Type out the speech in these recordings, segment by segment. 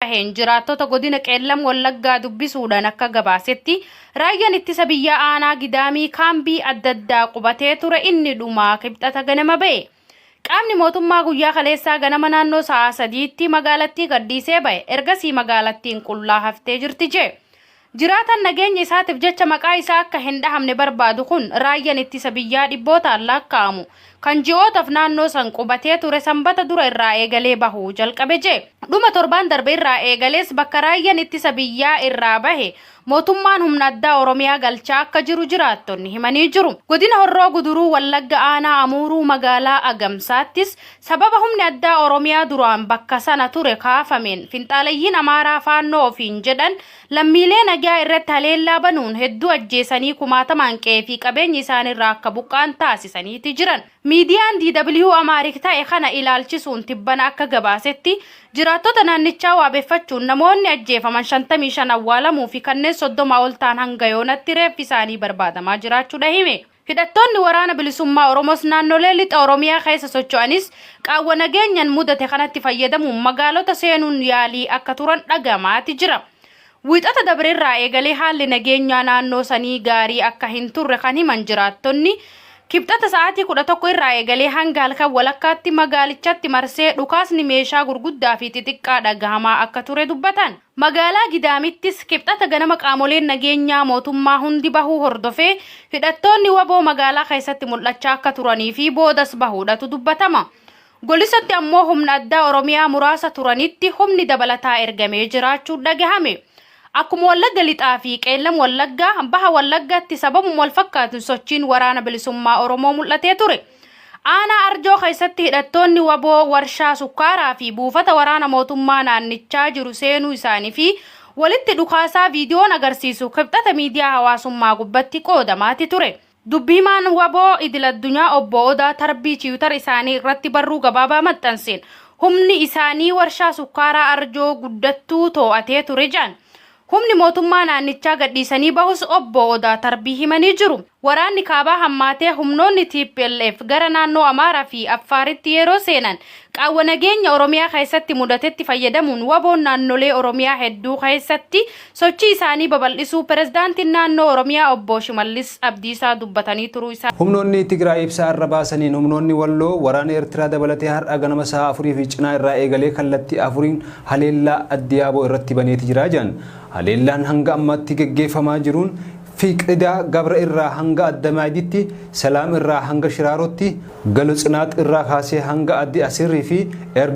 baheen jiraattota godina Qeellam Wallaggaa dubbisuudhaan akka gabaasetti raayyaan ittisa biyyaa aanaa Gidaamii kaambii adda addaa qubatee ture inni dhumaa kibxata ganama ba'e. Qaamni mootummaa guyyaa kaleessaa ganama naannoo sa'a 3tti magaalattii gadhiisee ba'e. Ergasii magaalattiin qullaa haftee jirti jee. Jiraatan nageenya isaatiif jecha maqaa isaa akka hin dhahamne barbaadu kun raayyaan ittisa biyyaa dhibbootaan lakkaa'amu kan ji'ootaaf naannoo san qubatee ture sanbata dura irraa eegalee bahuu jalqabe jee. Dhuma torbaan darbe irraa eegalees bakka raayyaan ittisa biyyaa irraa bahe mootummaan humna addaa Oromiyaa galchaa akka jiru jiraattonni himanii jiru. Godina Horroo Guduruu Wallagga aanaa Amuuruu magaalaa Agamsaattis sababa humni addaa Oromiyaa duraan bakka sana ture kaafameen finxaalayyiin Amaaraa faannoo ofiin jedhan lammiilee nagaa irratti haleellaa banuun hedduu ajjeesanii kumaatamaan qe'ee fi qabeenyi isaanirraa akka buqqaan taasisaniiti jiran. Miidiyaan DW Amaarik ta'e kana ilaalchisuun tibbana akka gabaasetti jiraattota naannichaa waabeeffachuun namoonni ajjeefaman 55 awwaalamuu fi kanneen 30 ol ta'an hanga yoonatti reeffi isaanii barbaadamaa jiraachuudha hime. Hidhattoonni waraana bilisummaa Oromoos naannolee lixa Oromiyaa keessa socho'anis qaawwa nageenyaan mudate kanatti fayyadamuun magaalota seenuun yaalii akka turan dhagamaati jira. Wiixata dabreerraa eegalee haalli nageenyaa naannoo sanii gaarii akka hin turre kan himan jiraattonni kibxata sa'aatii 11 irraa eegalee hanga halkan walakkaatti magaalichatti marsee dhukaasni meeshaa gurguddaa fi xixiqqaa dhagahamaa akka ture dubbatan. Magaalaa Gidaamittis kibxata ganama qaamoleen nageenyaa mootummaa hundi bahuu hordofee hidhattoonni waboo magaalaa keessatti mul'achaa akka turanii fi boodas bahuudhatu dubbatama. Golisatti ammoo humna addaa Oromiyaa muraasa turanitti humni dabalataa ergamee jiraachuu dhagahame. Akkuma Wallagga lixaa fi Qeellam Wallaggaa baha Wallaggaatti sababuma wal fakkaatuun sochiin waraana bilisummaa Oromoo mul'atee ture. Aanaa Arjoo keessatti hidhattoonni waboo warshaa sukkaaraa fi buufata waraana mootummaa naannichaa jiru seenuu isaanii fi walitti dhukaasaa viidiyoon agarsiisu kibxata miidiyaa hawaasummaa gubbatti qoodamaati ture. Dubbimaan waboo idil-addunyaa obbo Odaa Tarbii Tiwiitar isaanii irratti barruu gabaabaa maxxanseen humni isaanii warshaa sukkaaraa Arjoo guddattuu to'atee ture jedhan. Humni mootummaa naannichaa gadhiisanii bahus obbo Odaa Tarbii himanii jiru. Waraanni kaabaa hammaatee humnoonni TPLF gara naannoo Amaaraa fi Affaaritti yeroo seenan qaawwa nageenya Oromiyaa keessatti mudatetti fayyadamuun waboon naannolee Oromiyaa hedduu keessatti sochii isaanii babal'isuu pirezidaantiin naannoo Oromiyaa obbo Shimallis Abdiisaa dubbatanii turuu isaa. Humnoonni Tigraay ibsaa irra baasaniin humnoonni Walloo waraana Eertiraa dabalatee har'a ganama sa'a 4 fi cinaa irraa eegalee kallattii 4 haleellaa Addiyaaboo irratti baneeti jira jedhan. Haleellaan hanga ammatti geggeeffamaa jiruun Fiqidaa Gabra irraa hanga Addamaaditti, Salaam irraa hanga Shiraarotti, Galutsinaat irraa kaasee hanga Addi Asirrii fi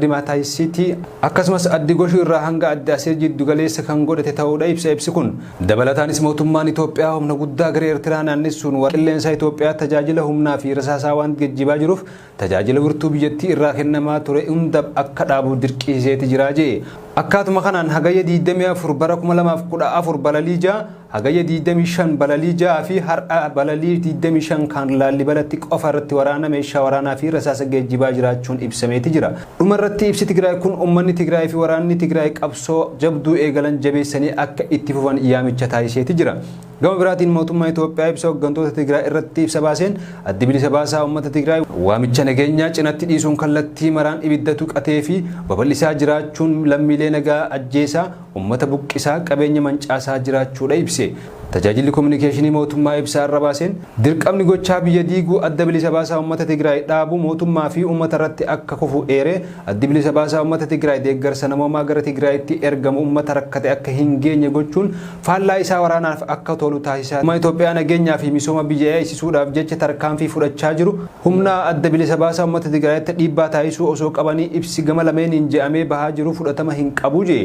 Erdimaataayisitti akkasumas Addi Goshuu irraa hanga Addi Asir jiddu galeessa kan godhate ta'uudha ibsi kun. Dabalataanis mootummaan Itoophiyaa humna guddaa gara Eertiraa naannessuun qilleensa Itoophiyaa tajaajila humnaa fi rasaasa waan geejjibaa jiruuf tajaajila wirtuu biyyattii irraa kennamaa ture hunda akka dhaabu dirqisiiseeti jira jee. Akkaatuma kanaan hagayya 24 bara 2014 balaliijaa hagayya 25 balaliijaa fi har'a balalii 25 kan Laallibalatti qofa irratti waraana meeshaa waraanaa fi rasaasa geejjibaa jiraachuun ibsameeti jira. Dhuma irratti ibsi Tigraay kun uummanni Tigraay fi waraanni Tigraay qabsoo jabduu eegalan jabeessanii akka itti fufan yaamicha taasiseeti jira. Gama biraatiin mootummaa Itoophiyaa ibsa hooggantoota Tigraay irratti ibsa baaseen addi bilisa baasaa uummata Tigraay waamicha nageenyaa cinatti dhiisuun kallattii maraan ibidda tuqatee fi babal'isaa jiraachuun lammiilee nagaa ajjeesaa uummata buqqisaa qabeenya mancaasaa jiraachuudha ibse. Tajaajilli kominikeeshinii mootummaa ibsaa irra baaseen dirqamni gochaa biyya diiguu adda bilisa baasaa uummata Tigraay dhaabuu mootummaa fi uummata irratti akka kufu eeree addi bilisa baasaa uummata Tigraay deeggarsa namoomaa gara Tigraayitti ergamu uummata rakkate akka hin geenye gochuun faallaa isaa waraanaaf akka tolu taasisaa. Mootummaa Itoophiyaa nageenyaa fi misooma biyya eegsisuudhaaf jecha tarkaanfii fudhachaa jiru humna adda bilisa baasaa uummata Tigraayitti dhiibbaa taasisuu osoo qabanii ibsi gama lameeniin je'amee bahaa jiru fudhatama hin qabu jee.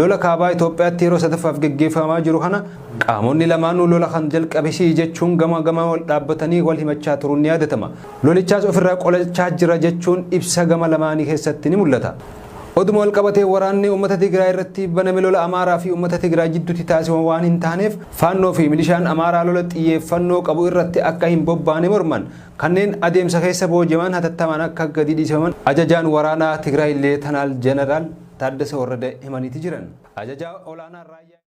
Lola kaabaa Itoophiyaatti yeroo sadaffaaf geggeeffamaa jiru kana qaamonni lamaanuu lola kan jalqabisii jechuun gama wal dhaabbatanii wal himachaa turuun ni yaadatama. Lolichaas ofirraa qolachaa jira jechuun ibsa gama lamaanii keessatti ni mul'ata. Oduma wal qabatee waraanni uummata Tigraay irratti baname lola Amaaraa fi uummata Tigraay jidduutti taasifamu waan hin taaneef faannoo fi milishaan Amaaraa lola xiyyeeffannoo qabu irratti akka hin bobbaane morman kanneen adeemsa keessa booji'aman hatattamaan akka gadi dhiisaman ajajaan waraanaa Tigraay Leetanaal Jeneraal Taaddasee Warradee himaniiti jiran. Ajajaa olaanaa raayyaa